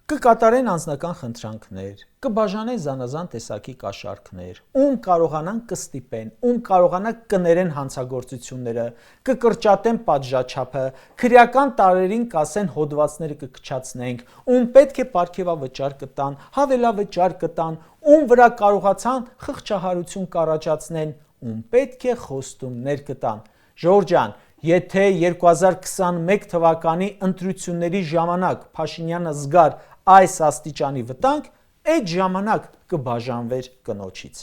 Կկատարեն անձնական խնդրանքներ, կբաժանեն զանազան տեսակի կաշառքներ, ում կարողանան կստիպեն, ում կարողանան կներեն հանցագործությունները, կկրճատեն պատժաչափը, քրեական տարրերին կասեն հոդվածները կքչացնենք, ում պետք է պարգևավճար կտան, հավելավճար կտան, ում վրա կարողացան խղճահարություն կառաջացնեն, ում պետք է խոստումներ կտան։ Ժողովուրդ ջան, եթե 2021 թվականի ընտրությունների ժամանակ Փաշինյանը զգար այս աստիճանի վտանգ, այդ ժամանակ կբաժանվեր կնոջից։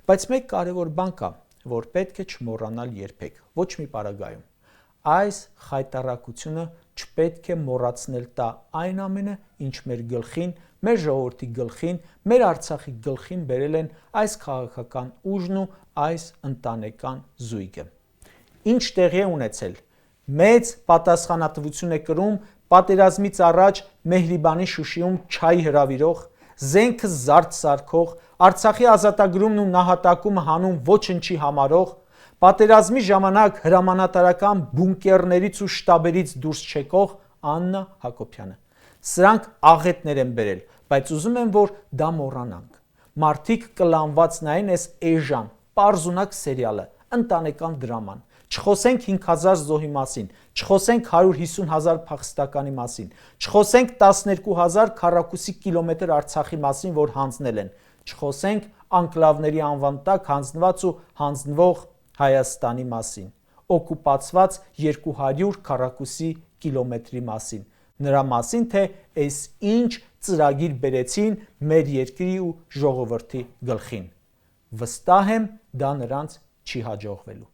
Բայց մեկ կարևոր բան կա, որ պետք է չմոռանալ երբեք, ոչ մի պարագայում։ Այս խայտառակությունը չպետք է մոռացնել տա այն ամենը, ինչ մեր գլխին, մեր ժողովրդի գլխին, մեր Արցախի գլխին բերել են այս քաղաքական ուժն ու այս ընտանեկան զույգը։ Ինչ տեղի է ունեցել։ Մեծ պատասխանատվություն է կրում պատերազմից առաջ Մեհրիբանի Շուշիում չայ հրավիրող, զենքը զարդ սարքող, Արցախի ազատագրումն ու նահատակումը հանուն ոչնչի համարող, պատերազմի ժամանակ հրամանատարական բունկերներից ու շտաբերից դուրս չեկող Աննա Հակոբյանը։ Սրանք աղետներ են բերել, բայց ուզում եմ, որ դա մոռանանք։ Մարդիկ կլանված նայեն այս էժան, պարզունակ սերիալը, ընտանեկան դրաման։ Չխոսենք 5000 զոհի մասին, չխոսենք 150,000 փախստականի մասին, չխոսենք 12,000 քառակուսի կիլոմետր Արցախի մասին, որ հանձնել են, չխոսենք անկլավների անվան տակ հանձնված ու հանձնվող Հայաստանի մասին, օկուպացված 200 քառակուսի կիլոմետրի մասին, նրա մասին, թե այս ինչ ծրագիր բերեցին մեր երկրի ու ժողովրդի գլխին։ Վստահ եմ, դա նրանց չի հաջողվելու։